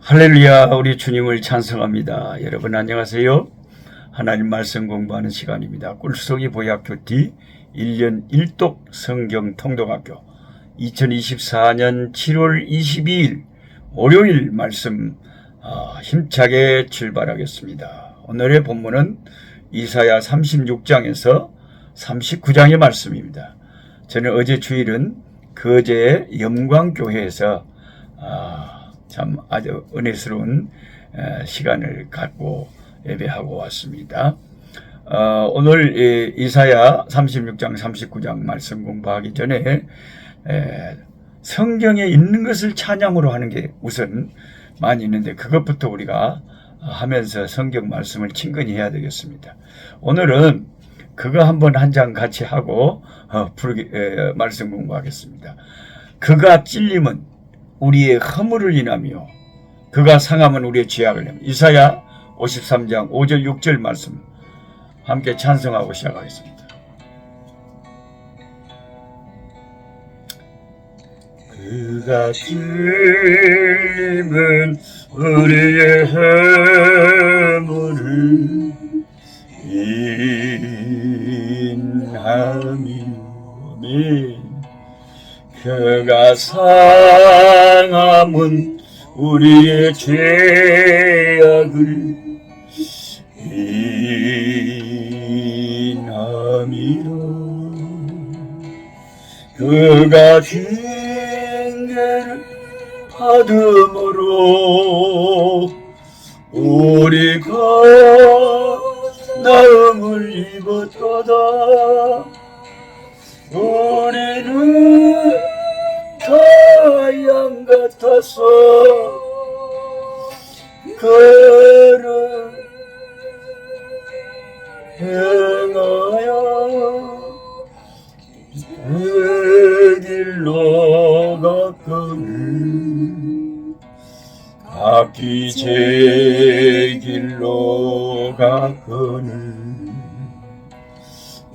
할렐루야, 우리 주님을 찬송합니다. 여러분 안녕하세요. 하나님 말씀 공부하는 시간입니다. 꿀속이 보약교 D 1년 1독 성경 통독학교 2024년 7월 22일 월요일 말씀 힘차게 출발하겠습니다. 오늘의 본문은 이사야 36장에서 39장의 말씀입니다. 저는 어제 주일은 거제 영광교회에서 참 아주 은혜스러운 시간을 갖고 예배하고 왔습니다. 오늘 이사야 36장 39장 말씀 공부하기 전에 성경에 있는 것을 찬양으로 하는 게 우선 많이 있는데 그것부터 우리가 하면서 성경 말씀을 친근히 해야 되겠습니다. 오늘은 그거 한번 한 장 같이 하고 말씀 공부하겠습니다. 그가 찔림은 우리의 허물을 인하며 그가 상함은 우리의 죄악을 인하며. 이사야 53장 5절 6절 말씀 함께 찬송하고 시작하겠습니다. 그가 찔림은 우리의 허물을 인하며 그가 상함은 우리의 죄악을 인함이라. 그가 징계를 받음으로 우리가 나음을 입었도다. 우리는 양 같아서 그를 행하여 그 길로 갔거늘 각기 제 길로 갔거늘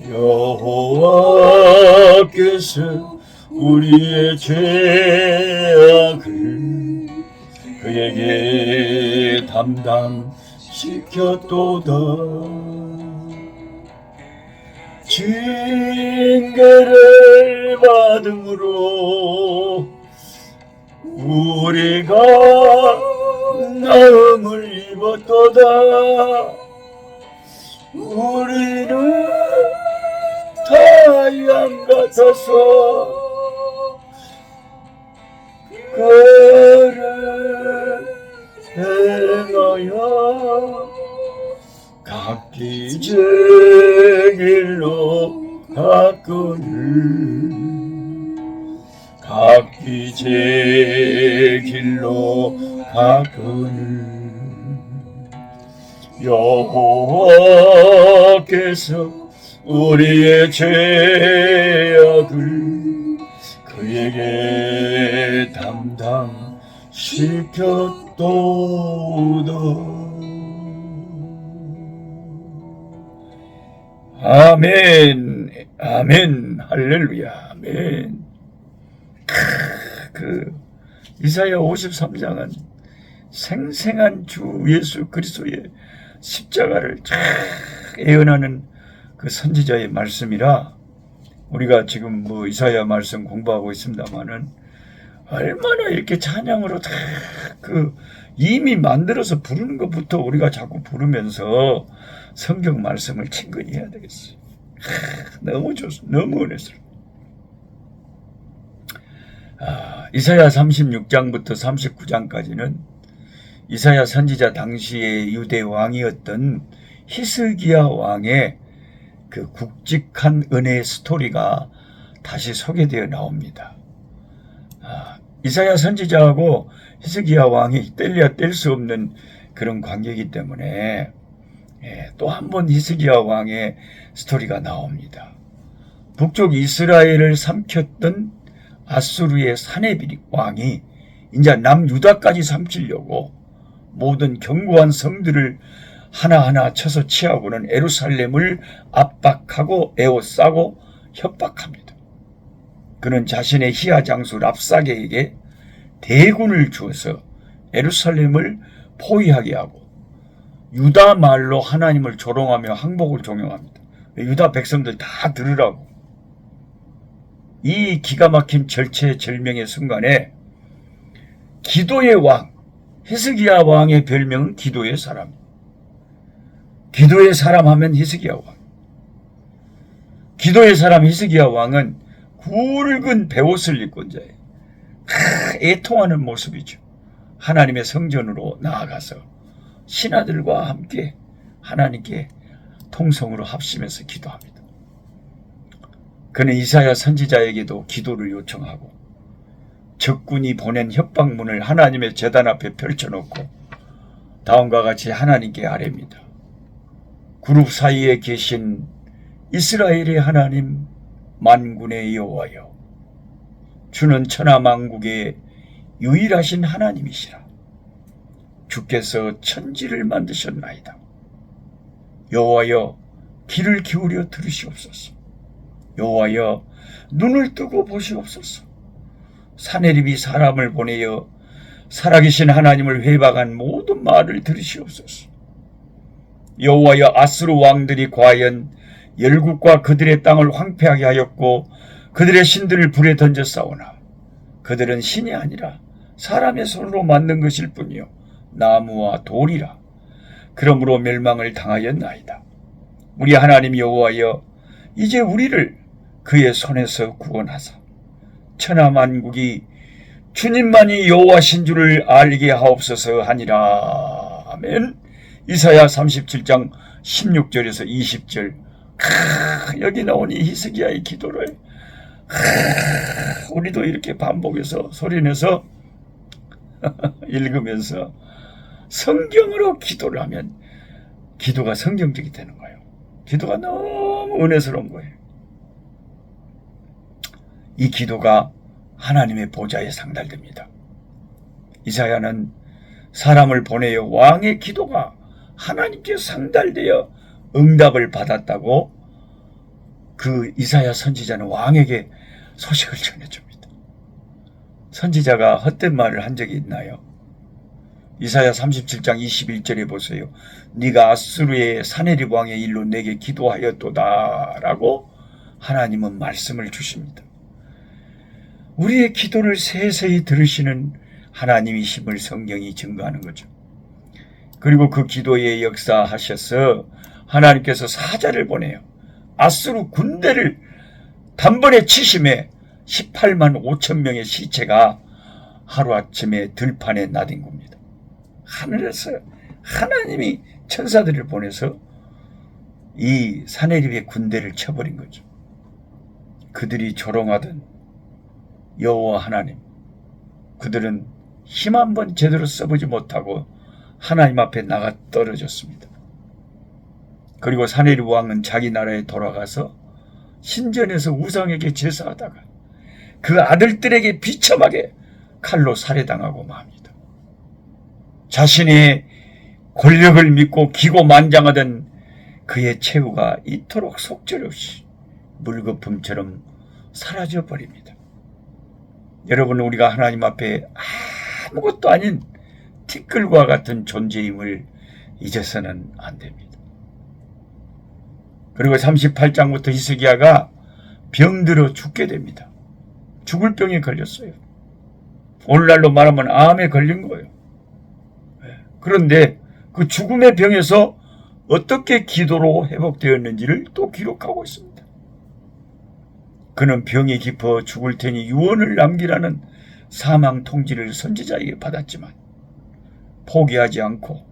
여호와께서 우리의 죄악을 그에게 담당시켰도다. 징계를 받음으로 우리가 나음을 입었도다. 우리는 양 같아서 그를 행하여 각기 제 길로 갔거늘 각기 제 길로 갔거늘 여호와께서 우리의 죄악을 그에게 담당시켰도다. 아멘, 아멘, 할렐루야, 아멘. 이사야 53장은 생생한 주 예수 그리스도의 십자가를 예언하는 그 선지자의 말씀이라 우리가 지금 이사야 말씀 공부하고 있습니다만은 얼마나 이렇게 찬양으로 다 이미 만들어서 부르는 것부터 우리가 자꾸 부르면서 성경 말씀을 친근히 해야 되겠어요. 너무 좋습니다. 너무 은혜스러워. 이사야 36장부터 39장까지는 이사야 선지자 당시의 유대 왕이었던 히스기야 왕의 그 굵직한 은혜의 스토리가 다시 소개되어 나옵니다. 이사야 선지자하고 히스기야 왕이 뗄래야 뗄 수 없는 그런 관계이기 때문에 또 한 번 히스기야 왕의 스토리가 나옵니다. 북쪽 이스라엘을 삼켰던 아수르의 사네비리 왕이 이제 남유다까지 삼키려고 모든 견고한 성들을 하나하나 쳐서 취하고는 예루살렘을 압박하고 에워싸고 협박합니다. 그는 자신의 희야 장수 랍사게에게 대군을 주어서 예루살렘을 포위하게 하고 유다 말로 하나님을 조롱하며 항복을 종용합니다. 유다 백성들 다 들으라고. 이 기가 막힌 절체절명의 순간에 기도의 왕, 히스기야 왕의 별명은 기도의 사람. 기도의 사람 하면 히스기야 왕. 기도의 사람 히스기야 왕은 굵은 베옷을 입고 이제 애통하는 모습이죠. 하나님의 성전으로 나아가서 신하들과 함께 하나님께 통성으로 합심해서 기도합니다. 그는 이사야 선지자에게도 기도를 요청하고 적군이 보낸 협박문을 하나님의 제단 앞에 펼쳐놓고 다음과 같이 하나님께 아뢰입니다. 그룹 사이에 계신 이스라엘의 하나님 만군의 여호와여, 주는 천하만국의 유일하신 하나님이시라. 주께서 천지를 만드셨나이다. 여호와여, 귀를 기울여 들으시옵소서. 여호와여, 눈을 뜨고 보시옵소서. 사내립이 사람을 보내어 살아계신 하나님을 회박한 모든 말을 들으시옵소서. 여호와여, 아수르 왕들이 과연 열국과 그들의 땅을 황폐하게 하였고 그들의 신들을 불에 던져 싸우나 그들은 신이 아니라 사람의 손으로 만든 것일 뿐이요 나무와 돌이라. 그러므로 멸망을 당하였나이다. 우리 하나님 여호와여, 이제 우리를 그의 손에서 구원하사 천하만국이 주님만이 여호와신 줄을 알게 하옵소서 하니라. 아멘. 이사야 37장 16절에서 20절. 여기 나온 이 히스기야의 기도를 우리도 이렇게 반복해서 소리내서 읽으면서 성경으로 기도를 하면 기도가 성경적이 되는 거예요. 기도가 너무 은혜스러운 거예요. 이 기도가 하나님의 보좌에 상달됩니다. 이사야는 사람을 보내어 왕의 기도가 하나님께 상달되어 응답을 받았다고 그 이사야 선지자는 왕에게 소식을 전해줍니다. 선지자가 헛된 말을 한 적이 있나요? 이사야 37장 21절에 보세요. 네가 아수르의 사네립 왕의 일로 내게 기도하였도다 라고 하나님은 말씀을 주십니다. 우리의 기도를 세세히 들으시는 하나님이심을 성경이 증거하는 거죠. 그리고 그 기도에 역사하셔서 하나님께서 사자를 보내요. 아수르 군대를 단번에 치심해 18만 5천 명의 시체가 하루아침에 들판에 나뒹굽니다. 하늘에서 하나님이 천사들을 보내서 이 사네립의 군대를 쳐버린 거죠. 그들이 조롱하던 여호와 하나님, 그들은 힘 한번 제대로 써보지 못하고 하나님 앞에 나가 떨어졌습니다. 그리고 사네립 왕은 자기 나라에 돌아가서 신전에서 우상에게 제사하다가 그 아들들에게 비참하게 칼로 살해당하고 맙니다. 자신의 권력을 믿고 기고만장하던 그의 최후가 이토록 속절없이 물거품처럼 사라져버립니다. 여러분, 우리가 하나님 앞에 아무것도 아닌 티끌과 같은 존재임을 잊어서는 안 됩니다. 그리고 38장부터 히스기야가 병들어 죽게 됩니다. 죽을 병에 걸렸어요. 오늘날로 말하면 암에 걸린 거예요. 그런데 그 죽음의 병에서 어떻게 기도로 회복되었는지를 또 기록하고 있습니다. 그는 병이 깊어 죽을 테니 유언을 남기라는 사망 통지를 선지자에게 받았지만 포기하지 않고,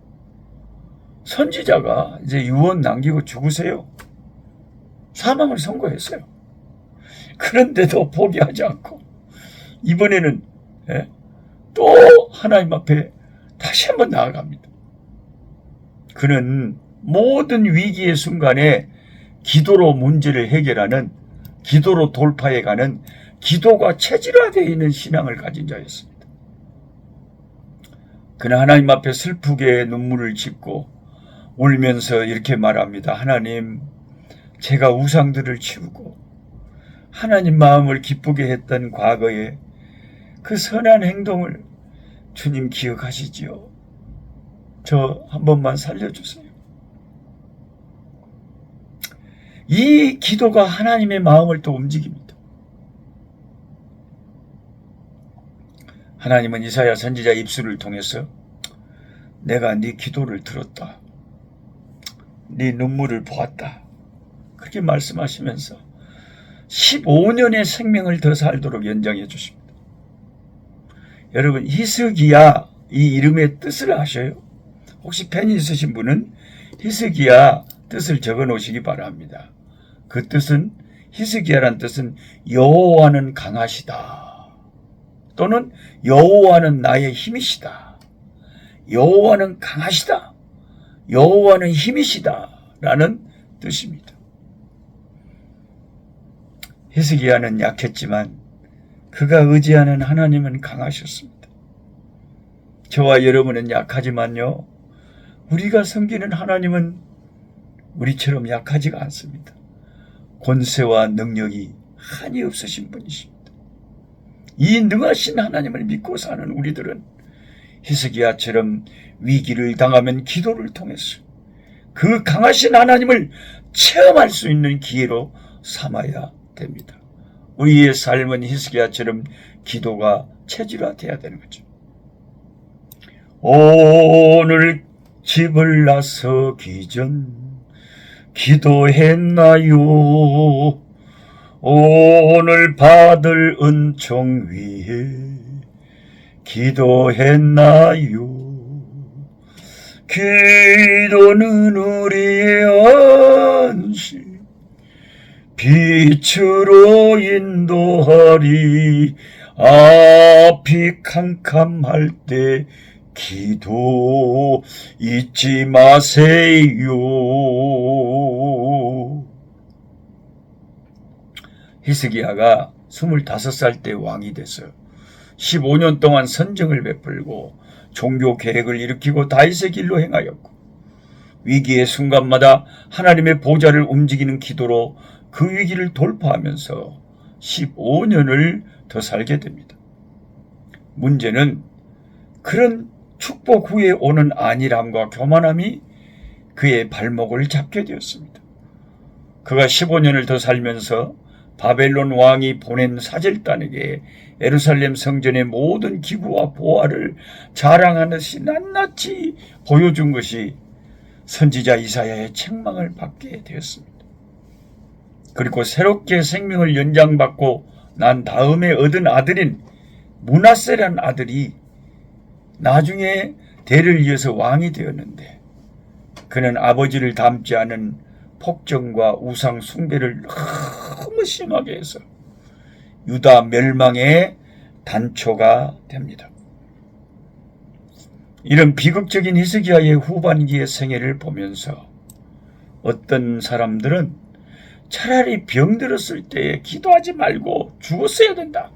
선지자가 이제 유언 남기고 죽으세요. 사망을 선고했어요. 그런데도 포기하지 않고 이번에는 또 하나님 앞에 다시 한번 나아갑니다. 그는 모든 위기의 순간에 기도로 문제를 해결하는, 기도로 돌파해가는, 기도가 체질화되어 있는 신앙을 가진 자였습니다. 그는 하나님 앞에 슬프게 눈물을 짓고 울면서 이렇게 말합니다. 하나님, 제가 우상들을 치우고 하나님 마음을 기쁘게 했던 과거에 그 선한 행동을 주님 기억하시지요? 저 한 번만 살려주세요. 이 기도가 하나님의 마음을 또 움직입니다. 하나님은 이사야 선지자 입술을 통해서 내가 네 기도를 들었다. 네 눈물을 보았다. 그렇게 말씀하시면서 15년의 생명을 더 살도록 연장해 주십니다. 여러분, 히스기야 이 이름의 뜻을 아셔요? 혹시 펜이 있으신 분은 히스기야 뜻을 적어 놓으시기 바랍니다. 그 뜻은, 히스기야란 뜻은 여호와는 강하시다, 또는 여호와는 나의 힘이시다, 여호와는 강하시다, 여호와는 힘이시다 라는 뜻입니다. 히스기야는 약했지만 그가 의지하는 하나님은 강하셨습니다. 저와 여러분은 약하지만요, 우리가 섬기는 하나님은 우리처럼 약하지가 않습니다. 권세와 능력이 한이 없으신 분이십니다. 이 능하신 하나님을 믿고 사는 우리들은 히스기야처럼 위기를 당하면 기도를 통해서 그 강하신 하나님을 체험할 수 있는 기회로 삼아야 됩니다. 우리의 삶은 히스기야처럼 기도가 체질화돼야 되는 거죠. 오늘 집을 나서기 전 기도했나요? 오늘 받을 은총 위에 기도했나요? 기도는 우리의 안식, 빛으로 인도하리. 앞이 캄캄할 때 기도 잊지 마세요. 히스기야가 25살 때 왕이 돼서 15년 동안 선정을 베풀고 종교 계획을 일으키고 다윗의 길로 행하였고, 위기의 순간마다 하나님의 보좌를 움직이는 기도로 그 위기를 돌파하면서 15년을 더 살게 됩니다. 문제는 그런 축복 후에 오는 안일함과 교만함이 그의 발목을 잡게 되었습니다. 그가 15년을 더 살면서 바벨론 왕이 보낸 사절단에게 예루살렘 성전의 모든 기구와 보화를 자랑하듯이 낱낱이 보여준 것이 선지자 이사야의 책망을 받게 되었습니다. 그리고 새롭게 생명을 연장받고 난 다음에 얻은 아들인 므낫세라는 아들이 나중에 대를 이어서 왕이 되었는데, 그는 아버지를 닮지 않은 폭정과 우상 숭배를 너무 심하게 해서 유다 멸망의 단초가 됩니다. 이런 비극적인 히스기야의 후반기의 생애를 보면서 어떤 사람들은 차라리 병들었을 때 기도하지 말고 죽었어야 된다,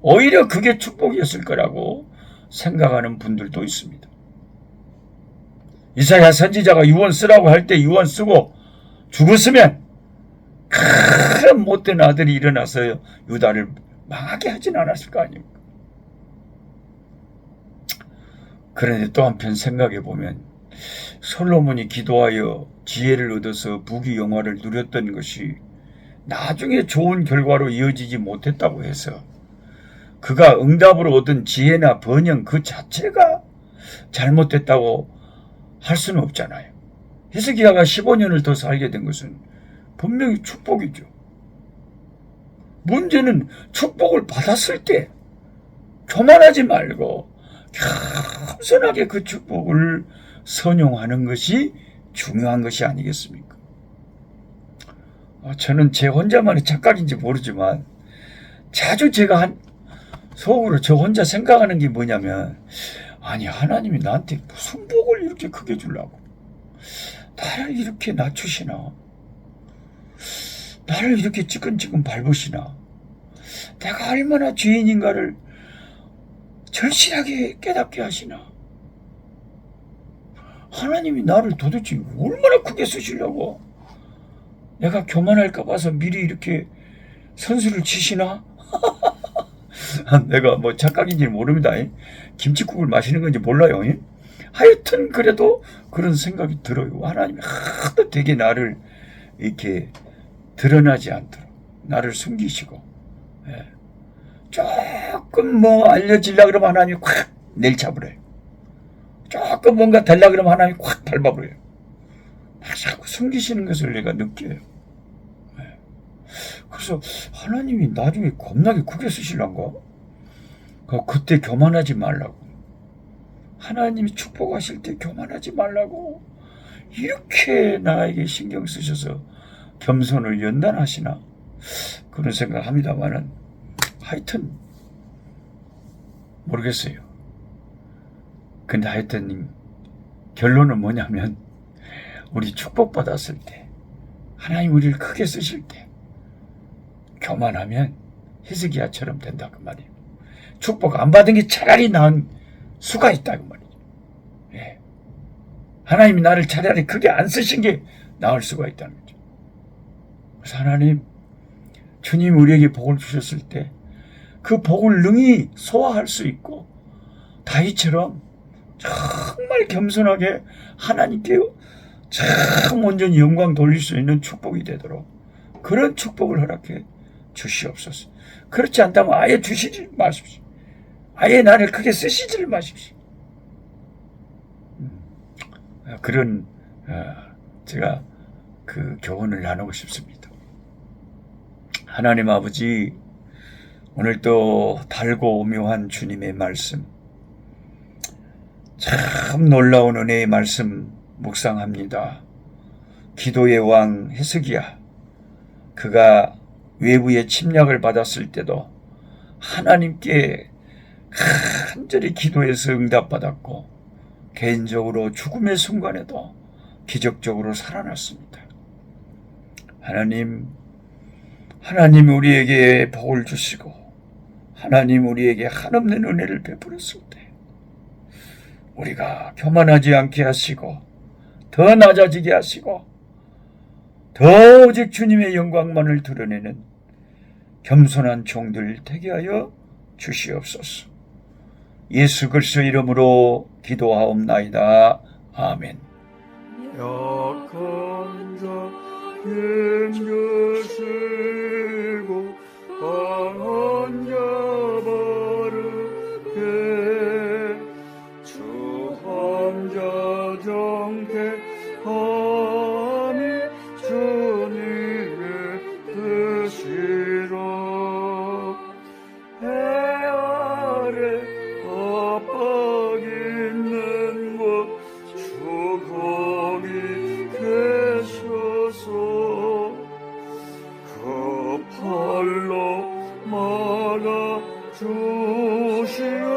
오히려 그게 축복이었을 거라고 생각하는 분들도 있습니다. 이사야 선지자가 유언 쓰라고 할 때 유언 쓰고 죽었으면 큰 못된 아들이 일어나서 유다를 망하게 하진 않았을 거 아닙니까? 그런데 또 한편 생각해 보면 솔로몬이 기도하여 지혜를 얻어서 부귀영화를 누렸던 것이 나중에 좋은 결과로 이어지지 못했다고 해서 그가 응답으로 얻은 지혜나 번영 그 자체가 잘못됐다고 할 수는 없잖아요. 히스기야가 15년을 더 살게 된 것은 분명히 축복이죠. 문제는 축복을 받았을 때 교만하지 말고 겸손하게 그 축복을 선용하는 것이 중요한 것이 아니겠습니까? 저는 제 혼자만의 착각인지 모르지만 자주 제가 속으로 저 혼자 생각하는 게 뭐냐면, 아니 하나님이 나한테 무슨 복을 이렇게 크게 주려고 나를 이렇게 낮추시나, 나를 이렇게 찌끈찌끈 밟으시나, 내가 얼마나 죄인인가를 절실하게 깨닫게 하시나, 하나님이 나를 도대체 얼마나 크게 쓰시려고, 내가 교만할까 봐서 미리 이렇게 선수를 치시나? 내가 뭐 착각인지 모릅니다. 김치국을 마시는 건지 몰라요. 하여튼 그래도 그런 생각이 들어요. 하나님이 하도 되게 나를 이렇게 드러나지 않도록 나를 숨기시고, 예. 조금 뭐 알려지려고 그러면 하나님이 확 내리쳐버려요. 조금 뭔가 되려고 그러면 하나님이 확 밟아버려요. 자꾸 숨기시는 것을 내가 느껴요. 예. 그래서 하나님이 나중에 겁나게 크게 쓰시려는가? 그때 교만하지 말라고. 하나님이 축복하실 때 교만하지 말라고. 이렇게 나에게 신경 쓰셔서 겸손을 연단하시나? 그런 생각을 합니다만은 하여튼 모르겠어요. 근데 하여튼 결론은 뭐냐면 우리 축복받았을 때 하나님 우리를 크게 쓰실 때 교만하면 히스기야처럼 된다 그 말이에요. 축복 안 받은 게 차라리 나은 수가 있다 그 말이에요. 예. 하나님이 나를 차라리 크게 안 쓰신 게 나을 수가 있다는 거죠. 그래서 하나님, 주님 우리에게 복을 주셨을 때 그 복을 능히 소화할 수 있고 다윗처럼 정말 겸손하게 하나님께 참 온전히 영광 돌릴 수 있는 축복이 되도록 그런 축복을 허락해 주시옵소서. 그렇지 않다면 아예 주시지 마십시오. 아예 나를 크게 쓰시지를 마십시오. 그런 제가 그 교훈을 나누고 싶습니다. 하나님 아버지, 오늘 또 달고 오묘한 주님의 말씀, 참 놀라운 은혜의 말씀 묵상합니다. 기도의 왕 히스기야, 그가 외부의 침략을 받았을 때도 하나님께 간절히 기도해서 응답받았고 개인적으로 죽음의 순간에도 기적적으로 살아났습니다. 하나님 우리에게 복을 주시고 하나님 우리에게 한없는 은혜를 베풀었을 때 우리가 교만하지 않게 하시고 더 낮아지게 하시고 더 오직 주님의 영광만을 드러내는 겸손한 종들 되게 하여 주시옵소서. 예수 그리스도 이름으로 기도하옵나이다. 아멘. 약한 자 힘주시고 강한 자 바르게 주한 자 정케하니 주님의 뜻이라. 해 아래 압박 있는 곳 주 거기 계셔서 그 팔로 막아 주시옵소서.